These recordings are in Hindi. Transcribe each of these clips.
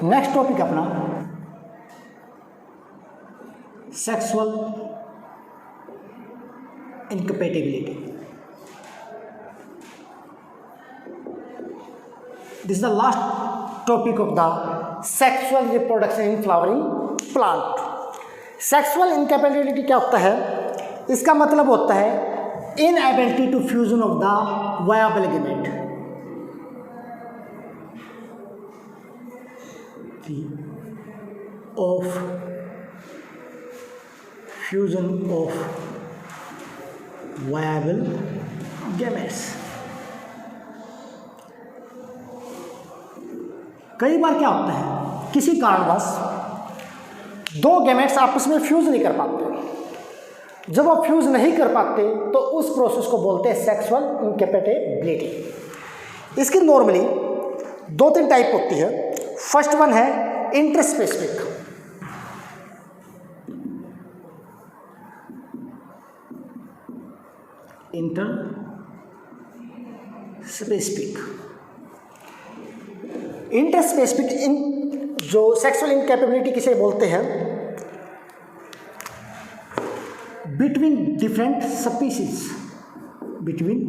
नेक्स्ट टॉपिक अपना sexual incompatibility. This is the last topic of the sexual reproduction in flowering plant. Sexual incapability क्या होता है? इसका मतलब होता है inability to fusion of the viable gamete. Of fusion of viable gametes. कई बार क्या होता है, किसी कारणवश दो गैमेट्स आपस में फ्यूज नहीं कर पाते। जब आप फ्यूज नहीं कर पाते तो उस प्रोसेस को बोलते हैं सेक्सुअल इनकैपेबिलिटी। इसकी नॉर्मली दो तीन टाइप होती है। फर्स्ट वन है इंटरस्पेसिफिक। इंटरस्पेसिफिक इन जो सेक्सुअल इनकैपेबिलिटी किसे बोलते हैं, between different species, between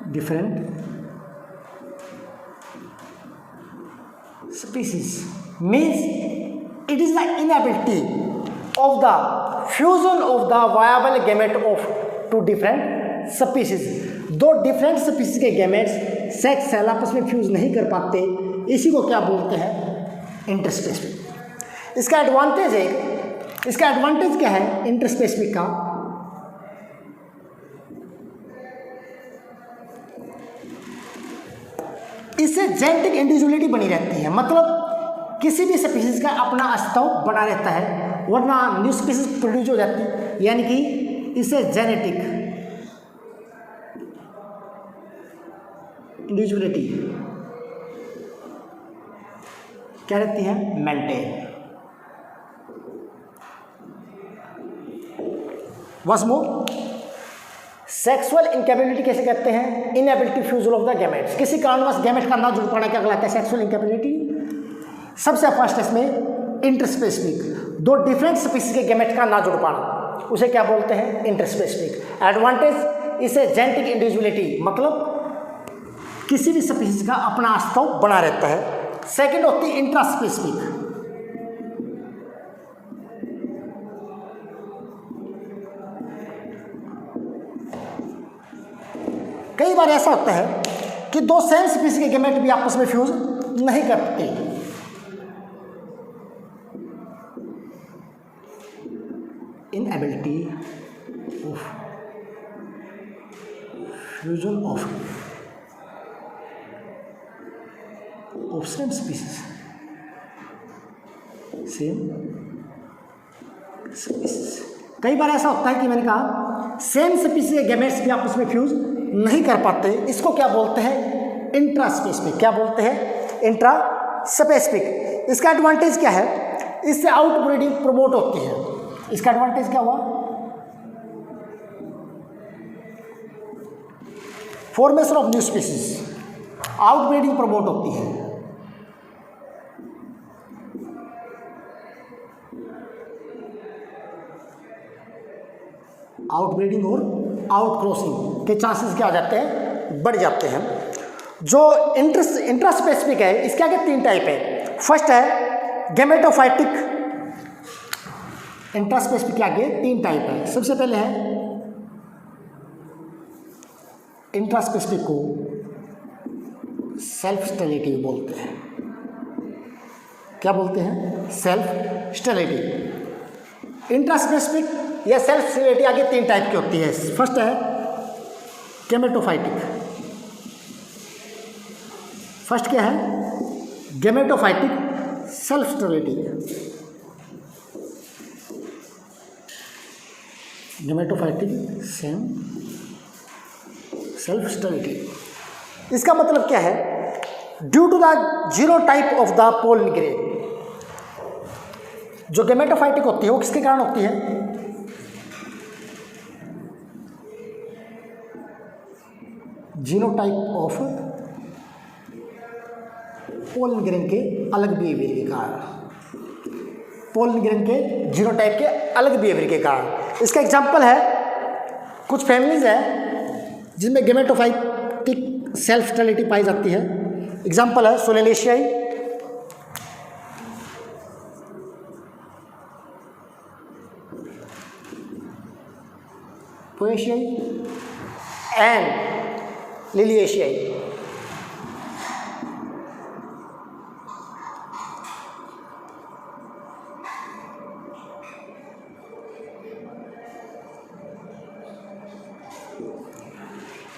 different species means it is the inability of the fusion of the viable gamete of two different species. दो डिफरेंट स्पीसीज के गैमेट्स सेक्स सेल आपस में फ्यूज नहीं कर पाते, इसी को क्या बोलते हैं? इंटरस्पेसिफिक। इसका एडवांटेज क्या है इंटरस्पेसिफिक का? इससे जेनेटिक इंडिविजुअलिटी बनी रहती है, मतलब किसी भी स्पीसीज का अपना अस्तित्व बना रहता है, वरना न्यू स्पीसीज प्रोड्यूस हो जाती है। यानी कि इससे जेनेटिक इंडिविजुअलिटी क्या रहती है? Maintain. Once more, sexual incapability कैसे कहते हैं? Inability fusion of the gametes. किसी कारणवश गैमेट का ना जुड़ पाना क्या कहलाता है? Sexual incapability. सबसे फर्स्ट इसमें इंटरस्पेसिफिक, दो डिफरेंट स्पीसीज के गैमेट का ना जुड़ पाना, उसे क्या बोलते हैं? इंटरस्पेसिफिक। एडवांटेज, इसे जेनेटिक इंडिविजुअलिटी, मतलब किसी भी स्पीसीज का अपना अस्तित्व बना रहता है। सेकंड होती है इंट्रास्पेसिफिक। कई बार ऐसा होता है कि दो सेम स्पीसीज के गैमेट भी आपस में फ्यूज नहीं करते। Inability of fusion of same species, कई बार ऐसा होता है कि मैंने कहा सेम स्पीसीज के गैमेट्स भी आपस में फ्यूज नहीं कर पाते, इसको क्या बोलते हैं? इंट्रास्पेसिफिक। क्या बोलते हैं? इंट्रास्पेसिफिक। इसका एडवांटेज क्या है? इससे आउटब्रीडिंग प्रमोट होती है। इसका एडवांटेज क्या हुआ? Formation of new species, outbreeding promote होती है। आउटब्रीडिंग और आउटक्रॉसिंग के चांसेस क्या आ जाते हैं? बढ़ जाते हैं। जो इंट्रास्पेसिफिक है, इसके आगे तीन टाइप है। फर्स्ट है गैमेटोफाइटिक। इंट्रास्पेसिफिक के आगे तीन टाइप है। सबसे पहले है इंट्रास्पेसिफिक को सेल्फ स्टेरिलिटी बोलते हैं। क्या बोलते हैं? Self sterility. इंट्रास्पेसिफिक या सेल्फ स्टेरिलिटी आगे तीन टाइप की होती है। फर्स्ट है गैमेटोफाइटिक। फर्स्ट क्या है? Gametophytic self sterility. Gametophytic self sterility. इसका मतलब क्या है? Due to the zero type of the pollen grain. जो गैमेटोफाइटिक होती है वो किसके कारण होती है? जीनोटाइप ऑफ पोलन ग्रेन के अलग बिहेवियर के कारण, पोलन ग्रेन के जीनोटाइप के अलग बिहेवियर के कारण। इसका एग्जांपल है कुछ फैमिलीज है जिनमें गेमेटोफाइटिक सेल्फ स्टेरिलिटी पाई जाती है। एग्जांपल है सोलेनेशियाई, पोएशियाई एंड लिलिएशियाई।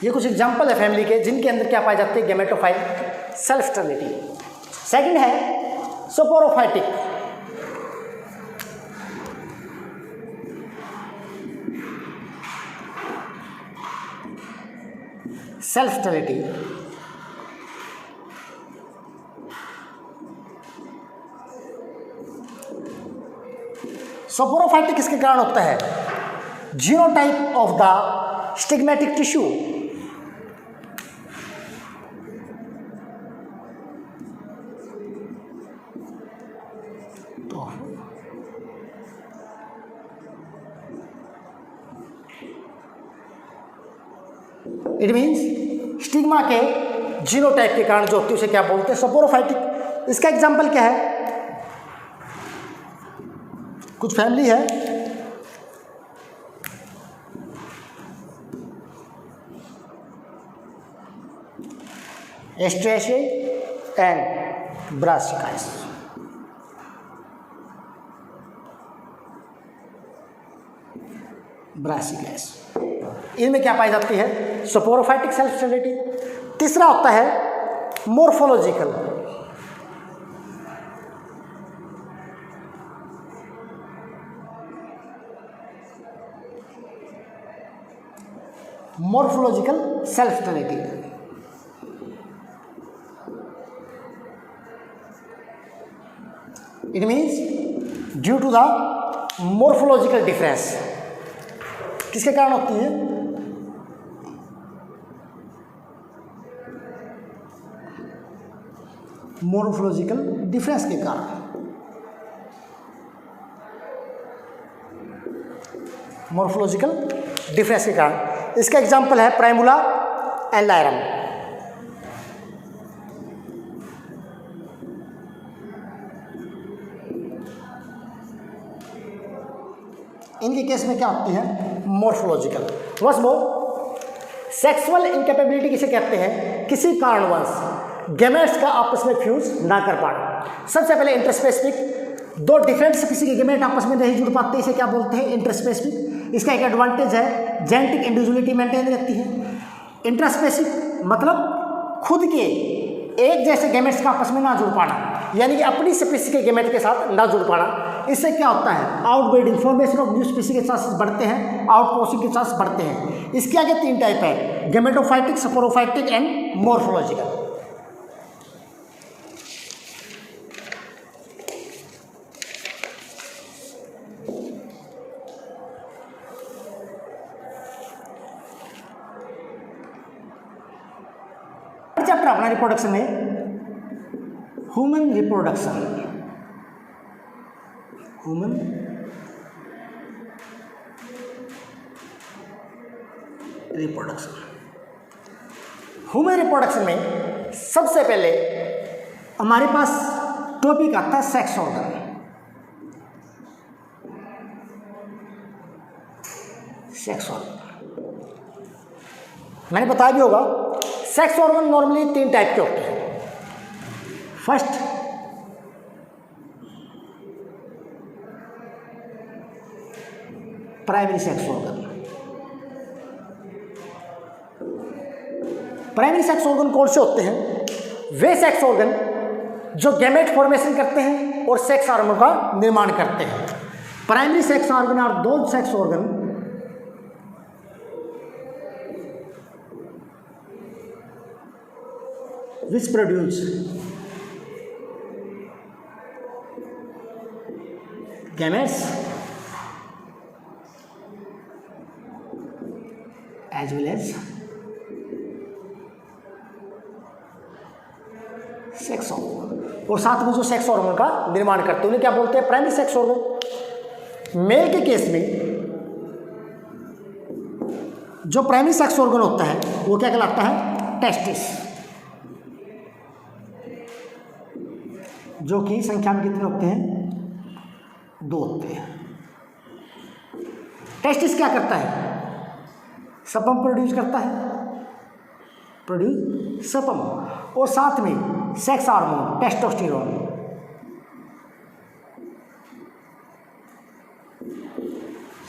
ये कुछ एग्जाम्पल है फैमिली के जिनके अंदर क्या पाई जाती है, गेमेटोफाइट सेल्फ स्टेरिलिटी। सेकंड है सोपोरोफाइटिक, सेल्फ स्टेरिलिटी। सोपोरोफाइटिक किसके कारण होता है, genotype of the stigmatic tissue, it means stigma के जीनोटाइप के कारण जो होती है उसे क्या बोलते हैं, सोपोरोफाइटिक। इसका एग्जाम्पल क्या है, कुछ फैमिली है एस्ट्रेशियाई एंड ब्रासिकाइस। ब्रासिकाइस इनमें क्या पाई जाती है, सोपोरोफाइटिक सेल्फ स्टेरिलिटी। तीसरा होता है morphological, morphological self sterility. It means due to the morphological difference, किसके कारण होती है, मोर्फोलॉजिकल डिफरेंस के कारण, मोर्फोलॉजिकल डिफरेंस के कारण। इसका एग्जांपल है प्राइमुला एंड लायरम। इनके केस में क्या होती है, morphological. Once more, sexual incapability किसे कहते हैं, किसी कारणवश गैमेट्स का आपस में फ्यूज ना कर पाना। सबसे पहले इंटरस्पेसिफिक, दो डिफरेंट स्पीसी के गैमेट आपस में नहीं जुड़ पाते, इसे क्या बोलते हैं, इंटरस्पेसिफिक। इसका एक एडवांटेज है, जेनेटिक इंडिविजुअलिटी मेंटेन रहती है। इंटरस्पेसिफिक मतलब खुद के एक जैसे गैमेट्स का आपस में ना जुड़ पाना, यानी कि अपनी स्पीसी के गैमेट के साथ ना जुड़ पाना। इससे क्या होता है, आउटब्रीडिंग, फॉर्मेशन ऑफ न्यू स्पीसी के चांसेस बढ़ते हैं, आउटक्रॉसिंग के चांसेस बढ़ते हैं। इसके आगे तीन टाइप है, gametophytic, sporophytic and morphological. Chapter अपना रिप्रोडक्शन में human reproduction, human reproduction. Human reproduction में सबसे पहले हमारे पास टॉपिक आता है सेक्स ऑर्गन। सेक्स ऑर्गन मैंने बताया भी होगा, सेक्स ऑर्गन नॉर्मली तीन टाइप के होते हैं। First, primary sex organ. Primary sex organ कौन से होते हैं, वे सेक्स ऑर्गन जो गैमेट फॉर्मेशन करते हैं और सेक्स हार्मोन का निर्माण करते हैं। Primary sex organ are those sex organ which produce gametes as well as sex hormone। और साथ में जो सेक्स हार्मोन का निर्माण करते हैं उन्हें क्या बोलते हैं? Primary sex organ. मेल के केस में जो प्राइमरी सेक्स ऑर्गन होता है वो क्या कहलाता है? टेस्टिस, जो कि संख्या में कितने होते हैं? 2 होते हैं। टेस्टिस क्या करता है? स्पर्म प्रोड्यूस करता है, प्रोड्यूस स्पर्म, और साथ में sex hormone testosterone.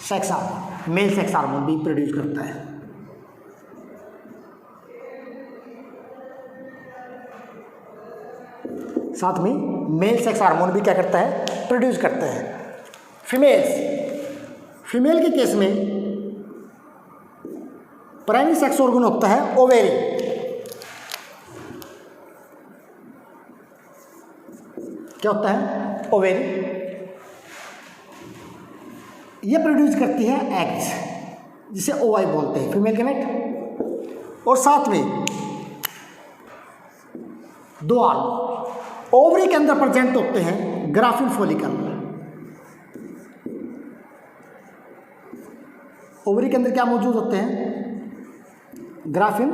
Sex hormone, male sex hormone भी प्रोड्यूस करता है। साथ में मेल सेक्स हार्मोन भी क्या करता है? प्रोड्यूस करता है। फीमेल के केस में प्राइमरी सेक्स ऑर्गन होता है ओवेरी। क्या होता है? ओवेरी। ये प्रोड्यूस करती है एग्स, जिसे ओवाई बोलते हैं, फीमेल गैमेट। और साथ में 2 आर्म ओवरी के अंदर प्रेजेंट होते हैं ग्राफिन फॉलिकल। ओवरी के अंदर क्या मौजूद होते हैं? ग्राफिन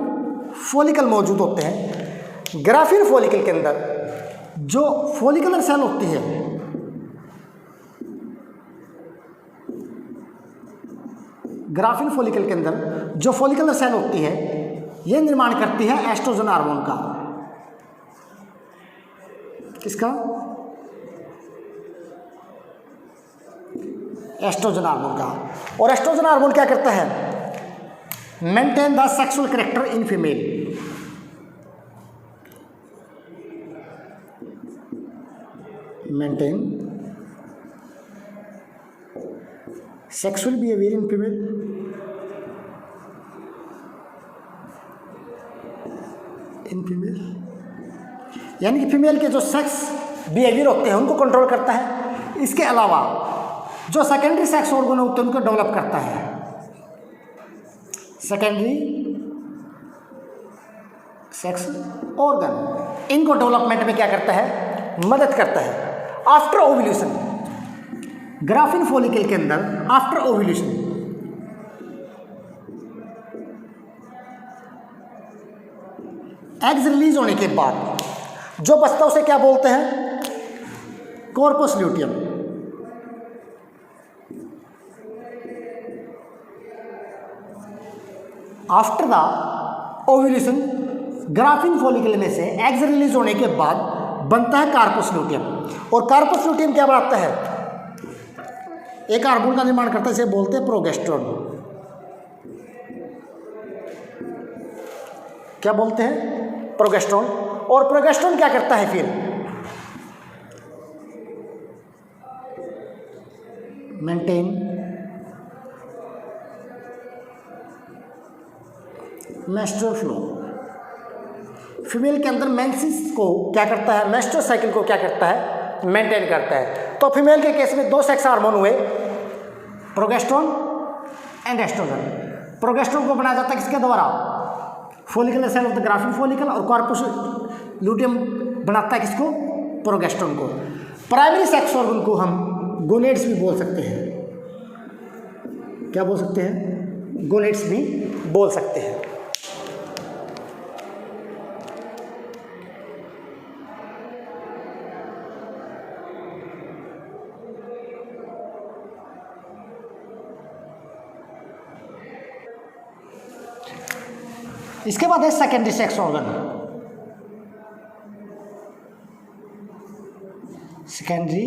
फॉलिकल मौजूद होते हैं। ग्राफिन फॉलिकल के अंदर जो फॉलिकुलर सेल होती है, ग्राफिन फॉलिकल के अंदर जो फॉलिकुलर सेल होती है ये निर्माण करती है एस्ट्रोजन हार्मोन का। किसका? एस्ट्रोजन हार्मोन का। और एस्ट्रोजन हार्मोन क्या करता है? Maintain the sexual character in female. Maintain sexual behaviour in female. यानी कि फीमेल के जो सेक्स बिहेवियर होते हैं उनको कंट्रोल करता है। इसके अलावा जो सेकेंडरी सेक्स ऑर्गन होते हैं उनको डेवलप करता है। सेकेंडरी सेक्स ऑर्गन इनको डेवलपमेंट में क्या करता है? मदद करता है। आफ्टर ओव्यूलेशन, ग्राफिन फॉलिकल के अंदर आफ्टर ओव्यूलेशन एग्स रिलीज होने के बाद जो बचता है उसे क्या बोलते हैं? Corpus luteum. After the ovulation graphene follicle में से एग्स रिलीज होने के बाद बनता है कार्पस ल्यूटियम। और कार्पस ल्यूटियम क्या बनाता है? एक हार्मोन का निर्माण करता है, इसे बोलते हैं प्रोगेस्टेरोन। क्या बोलते हैं? प्रोगेस्टेरोन। और प्रोगेस्टेरोन क्या करता है फिर? Maintain menstrual flow. फीमेल के अंदर मेंसेस को क्या करता है? मेंस्ट्रुअल साइकिल को क्या करता है? मेंटेन करता है। तो फीमेल के केस में 2 सेक्स हार्मोन हुए, प्रोगेस्टेरोन एंड एस्ट्रोजन। प्रोगेस्टेरोन को बनाया जाता है किसके द्वारा? Follicular cell of the Graafian follicle. और कॉर्पस ल्यूटियम बनाता है किसको? प्रोगेस्टेरोन को। प्राइमरी सेक्स ऑर्गन को हम गोनेड्स भी बोल सकते हैं। क्या बोल सकते हैं? गोनेड्स भी बोल सकते हैं। इसके बाद है secondary sex organ. Secondary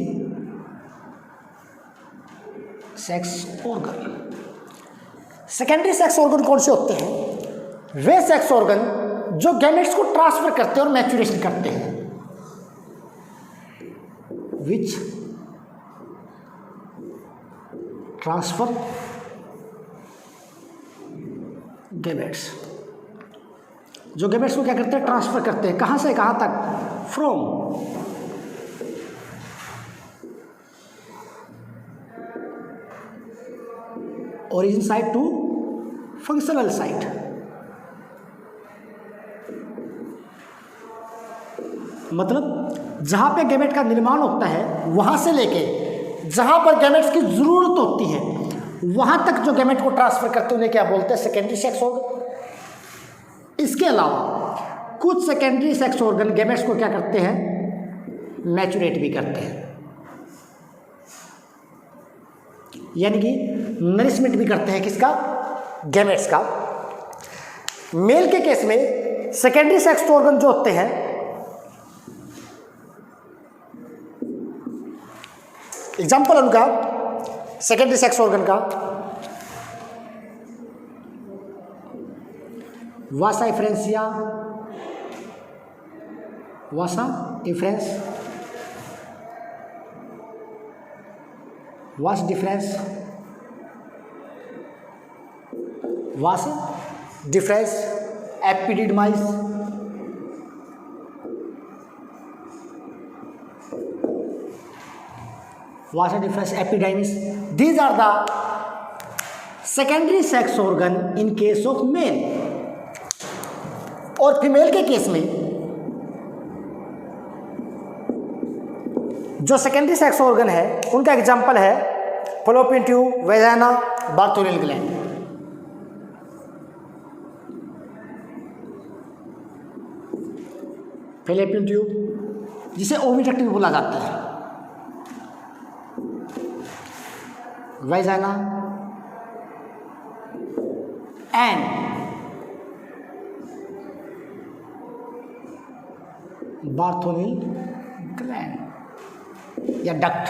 sex organ, secondary sex organ कौन से होते हैं? वे सेक्स ऑर्गन जो गैमेट्स को ट्रांसफर करते हैं और मैच्योरेशन करते हैं। विच ट्रांसफर गैमेट्स, जो गैमेट्स को क्या करते हैं? ट्रांसफर करते हैं। कहाँ से कहाँ तक? From origin site to functional site. मतलब जहाँ पे गैमेट का निर्माण होता है वहाँ से लेके जहाँ पर गैमेट्स की ज़रूरत होती है वहाँ तक जो गैमेट को ट्रांसफ़र करते हैं उन्हें क्या बोलते हैं? Secondary sex organ. इसके अलावा कुछ सेकेंडरी सेक्स ऑर्गन गैमेट्स को क्या करते हैं? मैचुरेट भी करते हैं, यानी कि नरिशमेंट भी करते हैं। किसका? गैमेट्स का। मेल के केस में सेकेंडरी सेक्स ऑर्गन जो होते हैं, एग्जाम्पल उनका सेकेंडरी सेक्स ऑर्गन का वासा इफ्रेंसिया, वासा इफ्रेंस, वास डिफरेंस, वास deferens, epididymis, vas deferens, epididymis. These are the secondary sex organ in case of male. और फीमेल के केस में जो सेकेंडरी सेक्स ऑर्गन है उनका एग्जांपल है fallopian tube, vagina, Bartholin gland. Fallopian tube जिसे ओविडक्ट भी बोला जाता है, वेजाइना एंड बार्थोनियल ग्लैंड या डक्ट,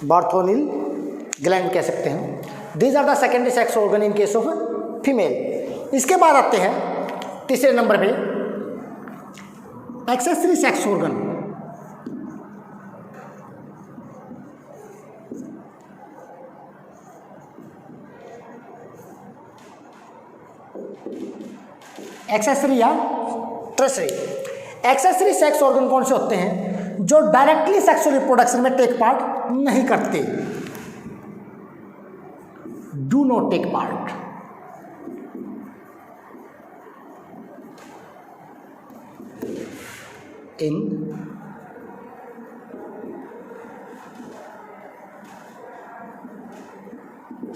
बार्थोनियल ग्लैंड कह सकते हैं। These are the secondary sex organ in case of female. इसके बाद आते हैं तीसरे नंबर पे एक्सेसरी सेक्स ऑर्गन। एक्सेसरी या ट्रेसरी। एक्सेसरी सेक्स ऑर्गन कौन से होते हैं? जो डायरेक्टली सेक्सुअल रिप्रोडक्शन में टेक पार्ट नहीं करते, do not take part. In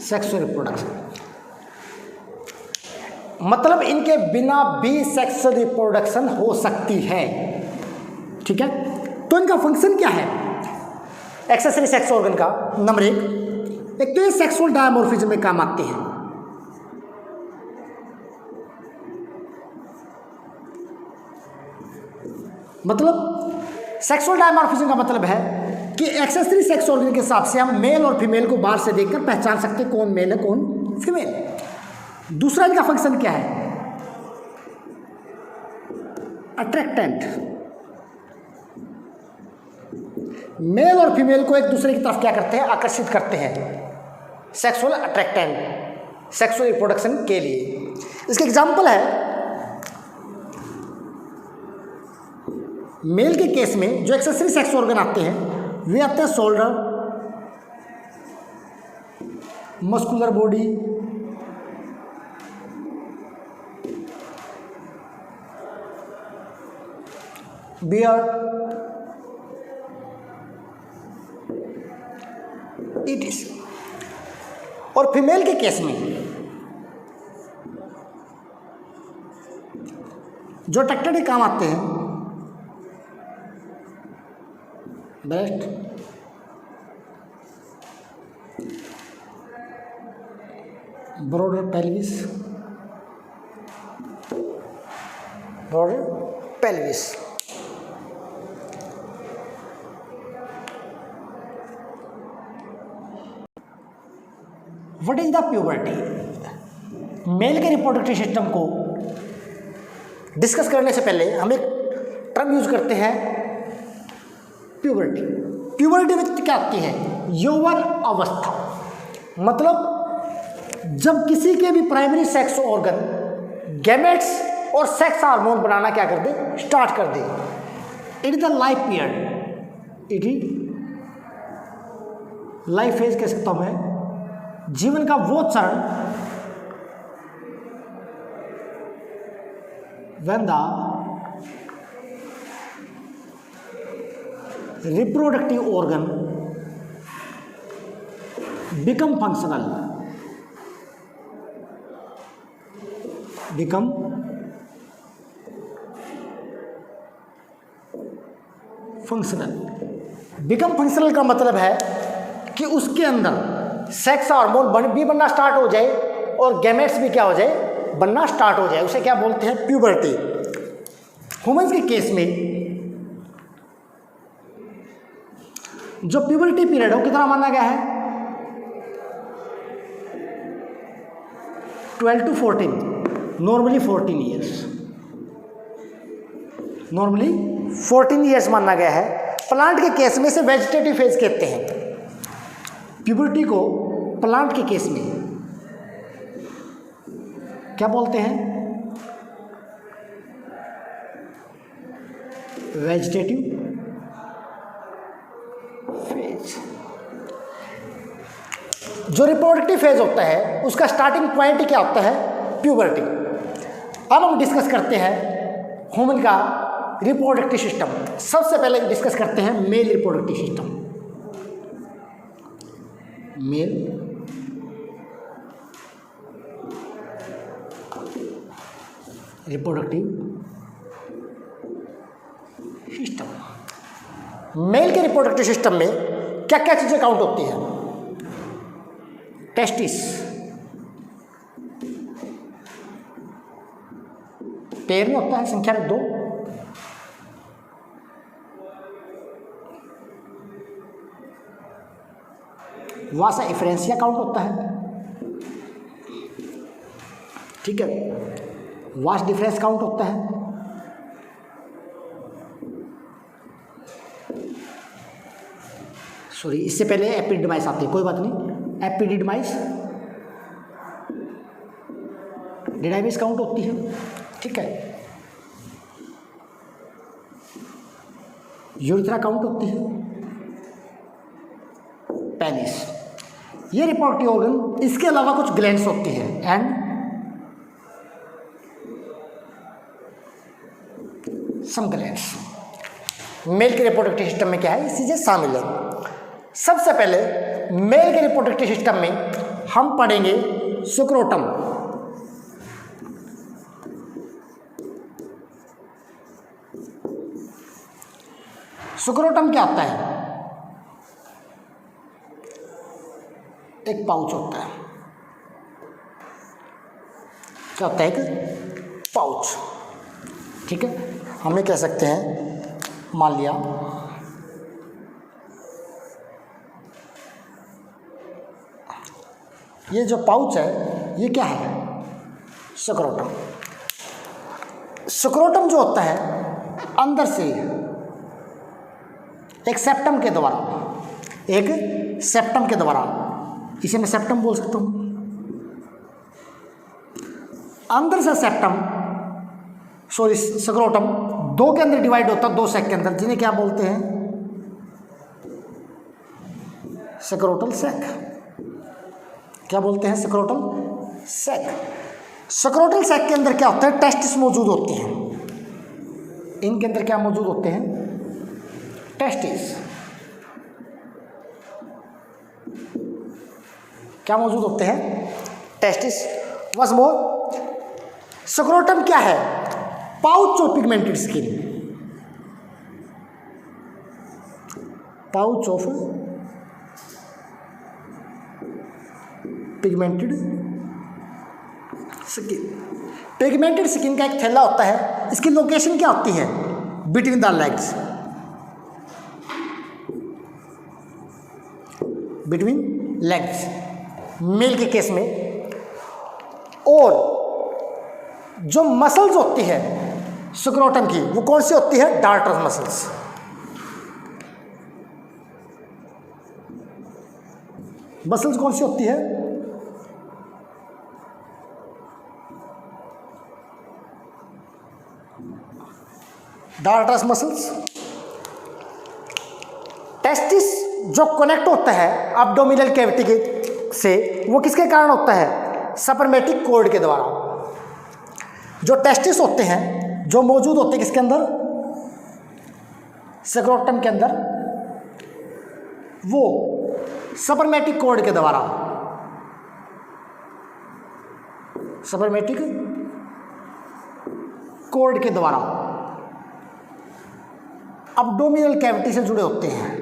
sexual reproduction, मतलब इनके बिना भी सेक्सुअल रिप्रोडक्शन हो सकती है। ठीक है, तो इनका फंक्शन क्या है एक्सेसरी सेक्स ऑर्गन का? नंबर एक तो ये सेक्सुअल डायमॉर्फिज्म में काम आते हैं। मतलब सेक्सुअल डायमॉर्फिज्म का मतलब है कि एक्सेसरी सेक्स ऑर्गन के हिसाब से हम मेल और फीमेल को बाहर से देखकर पहचान सकते हैं कौन मेल है कौन फीमेल। दूसरा इनका फंक्शन क्या है? अट्रैक्टेंट। मेल और फीमेल को एक दूसरे की तरफ क्या करते हैं? आकर्षित करते हैं। सेक्सुअल अट्रैक्टेंट, सेक्सुअल रिप्रोडक्शन के लिए। इसके एग्जांपल है मेल के केस में जो एक्सेसरी सेक्स ऑर्गन आते हैं वे आते हैं शोल्डर, मस्कुलर बॉडी, बियर्ड, इटिस। और फीमेल के केस में जो अट्रैक्टेड के काम आते हैं breast, broader pelvis, broader pelvis. What is the puberty? Male के रिप्रोडक्टिव सिस्टम को डिस्कस करने से पहले हम एक टर्म यूज करते हैं प्यूबर्टी। प्यूबर्टी में क्या आती है? यौवन अवस्था। मतलब जब किसी के भी प्राइमरी सेक्स ऑर्गन गैमेट्स और सेक्स हार्मोन बनाना क्या कर दे? स्टार्ट कर दे। It is the life period, it is life phase कह सकता हूं मैं, जीवन का वो चरण when the reproductive organ become functional, become functional का मतलब है कि उसके अंदर सेक्स हार्मोन भी बनना स्टार्ट हो जाए और गैमेट्स भी क्या हो जाए, बनना स्टार्ट हो जाए। उसे क्या बोलते हैं, प्यूबर्टी। ह्यूमंस के केस में जो प्यूबर्टी पीरियड है वो कितना माना गया है, 12 to 14, normally 14 years, normally 14 years माना गया है। प्लांट के केस में इसे वेजिटेटिव फेज कहते हैं। प्यूबर्टी को प्लांट के केस में क्या बोलते हैं, वेजिटेटिव फेज। जो रिप्रोडक्टिव फेज होता है उसका स्टार्टिंग पॉइंट क्या होता है, प्यूबर्टी। अब हम डिस्कस करते हैं ह्यूमन का रिप्रोडक्टिव सिस्टम। सबसे पहले डिस्कस करते हैं male reproductive system. Male reproductive system. Male के रिप्रोडक्टिव सिस्टम में क्या क्या चीजें काउंट होती है, टेस्टिस, पेयर में होता है संख्या में 2, वासा इफ्रेंसिया काउंट होता है, ठीक है, वास डिफरेंस काउंट होता है, सॉरी इससे पहले एपिडिडमाइस आती है, कोई बात नहीं, एपिडिडमाइस, डिडाइमिस काउंट होती है, ठीक है, यूरिथ्रा काउंट होती है, पेनिस। ये रिप्रोडक्टिव ऑर्गन, इसके अलावा कुछ ग्लैंड्स होती है एंड सम ग्लैंड्स। मेल के रिप्रोडक्टिव सिस्टम में क्या है, ये चीजें शामिल है। सबसे पहले मेल के रिप्रोडक्टिव सिस्टम में हम पढ़ेंगे सुक्रोटम। सुक्रोटम क्या होता है, एक पाउच होता है, क्या होता है, एक पाउच, ठीक है। हमें कह सकते हैं, मान लिया ये जो पाउच है ये क्या है, सुक्रोटम। सुक्रोटम जो होता है अंदर से एक सेप्टम के द्वारा, एक सेप्टम के द्वारा, इसे मैं सेप्टम बोल सकता हूं, अंदर से सेप्टम, सॉरी सुक्रोटम 2 के अंदर डिवाइड होता है, 2 सेक के अंदर, जिन्हें क्या बोलते हैं, सक्रोटल सेक। क्या बोलते हैं, सक्रोटल सेक। सक्रोटल सेक के अंदर क्या होता है, टेस्टिस मौजूद होते हैं। इनके अंदर क्या मौजूद होते हैं, टेस्टिस। क्या मौजूद होते हैं, टेस्टिस। वंस मोर, सक्रोटम क्या है, pouch of pigmented skin, pouch of pigmented skin. Pigmented skin का एक थैला होता है, इसकी लोकेशन क्या होती है, between the legs, between legs, male के केस में। और जो मसल्स होती है सुक्रोटम की, वो कौन सी होती है, डार्टरस मसल्स। मसल्स कौन सी होती है, डार्टरस मसल्स। टेस्टिस जो कनेक्ट होता है एब्डोमिनल कैविटी के से, वो किसके कारण होता है, सपर्मेटिक कॉर्ड के द्वारा। जो टेस्टिस होते हैं जो मौजूद होते हैं किसके अंदर, सक्रोटम के अंदर, वो सबरमेटिक कोड के द्वारा सबरमेटिक कोड के द्वारा अब्डोमिनल कैविटी से जुड़े होते हैं।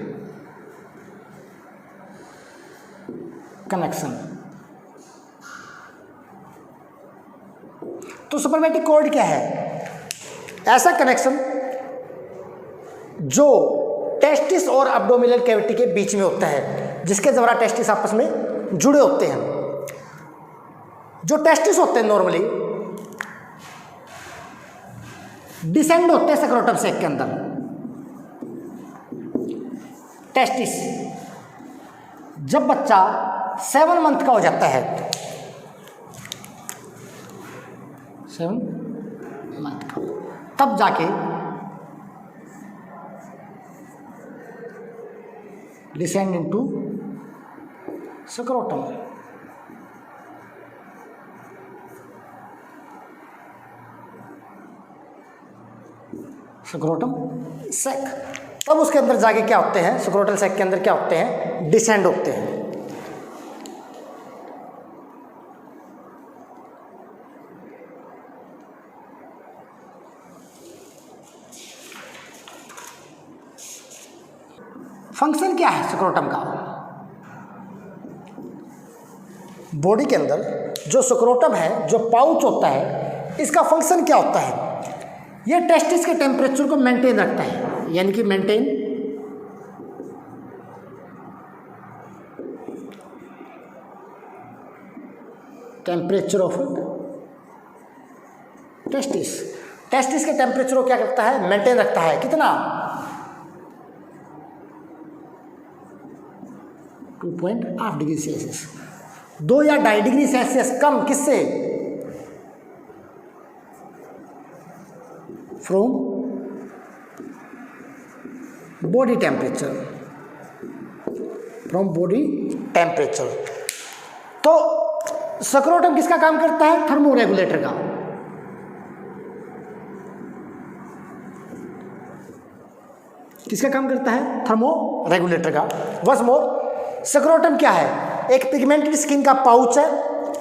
कनेक्शन, तो सबरमेटिक कोड क्या है? ऐसा कनेक्शन जो टेस्टिस और अब्डोमिनल कैविटी के बीच में होता है, जिसके द्वारा टेस्टिस आपस में जुड़े होते हैं। जो टेस्टिस होते हैं नॉर्मली डिसेंड होते हैं सक्रोटम सैक के अंदर। टेस्टिस जब बच्चा 7 मंथ का हो जाता है, 7 मंथ का, तब जाके descend into scrotum. Scrotum sac, तब उसके अंदर जाके क्या होते हैं, सक्रोटल सैक के अंदर क्या होते हैं, डिसेंड होते हैं। फंक्शन क्या है सक्रोटम का? बॉडी के अंदर जो सक्रोटम है, जो पाउच होता है, इसका फंक्शन क्या होता है? ये टेस्टिस के टेम्परेचर को मेंटेन रखता है, यानी कि maintain temperature of testis. Testis के टेम्परेचर को क्या करता है, मेंटेन रखता है। कितना? 2.8 डिग्री सेल्सियस, 2 या 2.5 डिग्री सेल्सियस कम। किससे? From body temperature, from body temperature. तो सक्रोटम किसका काम करता है? थर्मो रेगुलेटर का। किसका काम करता है? थर्मो रेगुलेटर का। वंस मोर, सक्रोटम क्या है? एक पिगमेंटेड स्किन का पाउच है,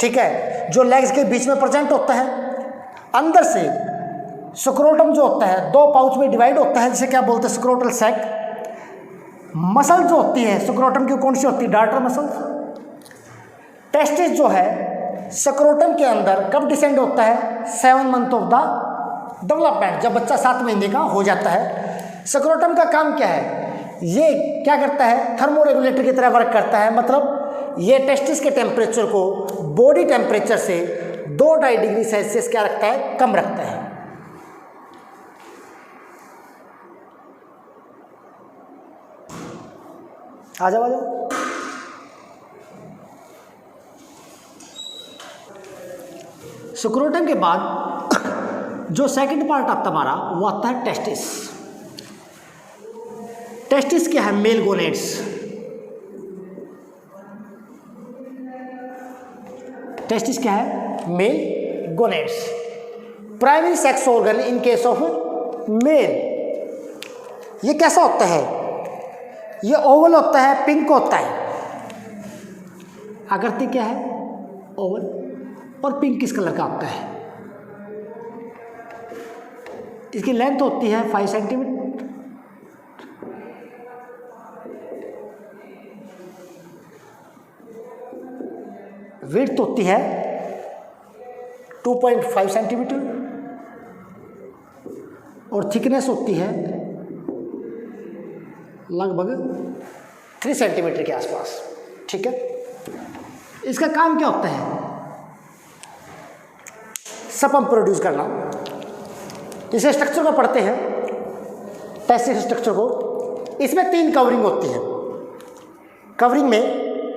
ठीक है, जो लेग्स के बीच में प्रेजेंट होता है। अंदर से सक्रोटम जो होता है 2 पाउच में डिवाइड होता है, जिसे क्या बोलते हैं, सक्रोटल सैक। मसल जो होती है सक्रोटम की, कौन सी होती है? Darter muscle. टेस्टिस जो है सक्रोटम के अंदर कब डिसेंड होता है? 7 मंथ ऑफ द डेवलपमेंट, जब बच्चा 7 महीने का हो जाता है। सक्रोटम का काम क्या है? ये क्या करता है? थर्मो रेगुलेटर की तरह वर्क करता है। मतलब ये टेस्टिस के टेम्परेचर को बॉडी टेम्परेचर से 2-2.5 डिग्री सेल्सियस क्या रखता है? कम रखता है। आ जाओ, आ जाओ। सक्रोटम के बाद जो सेकंड पार्ट आता हमारा, वो आता है टेस्टिस। टेस्टिस क्या है? Male gonads. टेस्टिस क्या है? Male gonads, primary sex organ in case of male. ये कैसा होता है? ये ओवल होता है, पिंक होता है। आकृति क्या है? ओवल, और पिंक किस कलर का होता है? इसकी लेंथ होती है 5 सेंटीमीटर, विड्थ होती है 2.5 सेंटीमीटर, और थिकनेस होती है लगभग 3 सेंटीमीटर के आसपास, ठीक है। इसका काम क्या होता है? स्पर्म प्रोड्यूस करना। इस स्ट्रक्चर को पढ़ते हैं, टेस्टिस स्ट्रक्चर को। इसमें 3 कवरिंग होती है। कवरिंग में,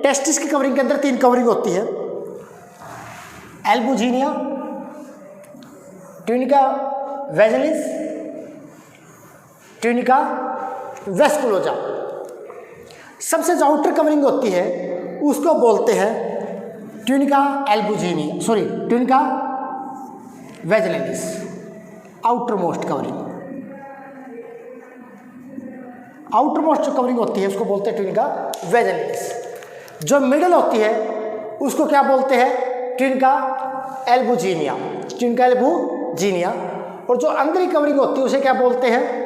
टेस्टिस की कवरिंग के अंदर 3 कवरिंग होती है। Albuginea, tunica vaginalis, tunica vasculosa. सबसे जो आउटर कवरिंग होती है उसको बोलते हैं tunica albuginea, sorry tunica vaginalis, outermost covering. Outermost जो कवरिंग होती है उसको बोलते हैं ट्यूनिका वेजाइनलिस। जो मिडल होती है उसको क्या बोलते हैं? Tunica albuginea, tunica albuginea. और जो अंदरी कवरिंग होती है उसे क्या बोलते हैं?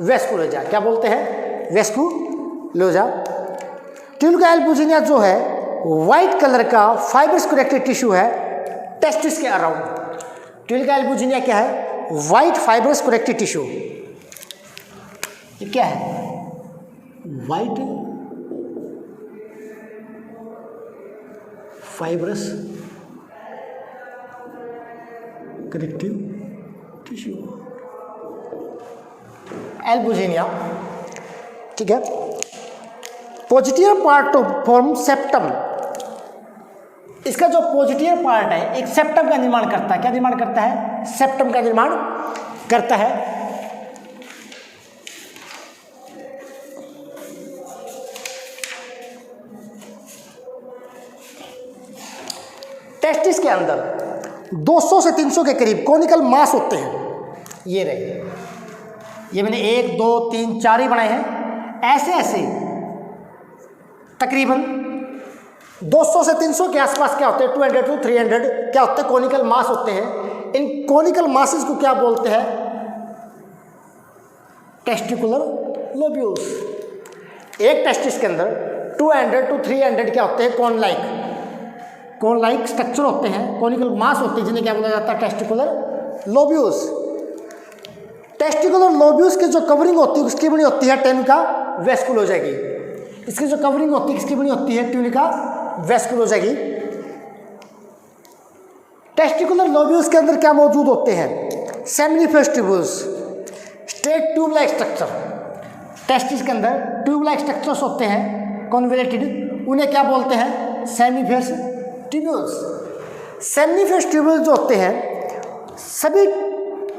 वेस्कुलोजा। क्या बोलते हैं? वेस्कुलोजा। ट्यूनिका एल्बुजिनिया जो है व्हाइट कलर का फाइब्रस कनेक्टिव टिश्यू है टेस्टिस के अराउंड। ट्यूनिका एल्बुजिनिया क्या है? White fibrous connective tissue. ये क्या है? White fibrous connective tissue albuginea. ठीक है। Positive part of form septum. इसका जो पॉजिटिव पार्ट है एक सेप्टम का निर्माण करता है। क्या निर्माण करता है? सेप्टम का निर्माण करता है। टेस्टिस के अंदर 200 से 300 के करीब कॉनिकल मास होते हैं। ये रहे, ये मैंने 1 2 3 4 ही बनाए हैं। ऐसे ऐसे तकरीबन 200 से 300 के आसपास क्या होते हैं? 200 to 300 क्या होते हैं? कॉनिकल मास होते हैं। इन कॉनिकल मासेस को क्या बोलते हैं? Testicular lobules. एक टेस्टिस के अंदर 200 to 300 क्या होते हैं? कॉन लाइक स्ट्रक्चर होते हैं, कॉनिकल मास होते हैं, जिन्हें क्या बोला जाता है? Testicular lobules. टेस्टिकुलर लोब्यूल्स की जो कवरिंग होती है उसकी बनी होती है ट्यूनिका वेस्कुलोजा की। इसकी जो कवरिंग होती है किसकी बनी होती है? ट्यूनिका वेस्कुलोजा की। टेस्टिकुलर लोब्यूल्स के अंदर क्या मौजूद होते हैं? Seminiferous tubules, straight tube like structure. Testis के अंदर ट्यूब लाइक स्ट्रक्चर्स होते हैं कॉन्वोल्यूटेड, उन्हें क्या बोलते हैं? Seminiferous tubules. सेमिनिफरस ट्यूब्यूल्स जो होते हैं सभी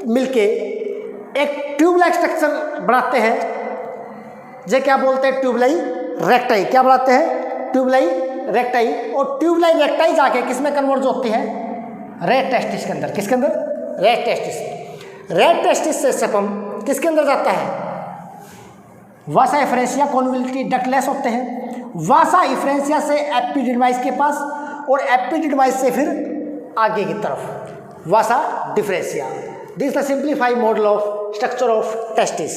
मिलके एक ट्यूब लाइक स्ट्रक्चर बनाते हैं, जो क्या बोलते हैं? ट्यूबलाई रेक्टाई। क्या बनाते हैं? ट्यूबलाई रेक्टाई। और ट्यूबलाई रेक्टाई जाके किसमें कन्वर्ट होती है? रेड टेस्टिस के अंदर। किसके अंदर? Red testis. रेड टेस्टिस से सेपम किसके अंदर जाता है? वासा इफ्रेंसिया कॉन्वोल्यूटेड डक्टलेस होते हैं। वासा इफ्रेंसिया से एपिडिडमाइस के पास और एपिडिडमाइस से फिर आगे की तरफ vasa deferentia. This the simplified model of structure of testis.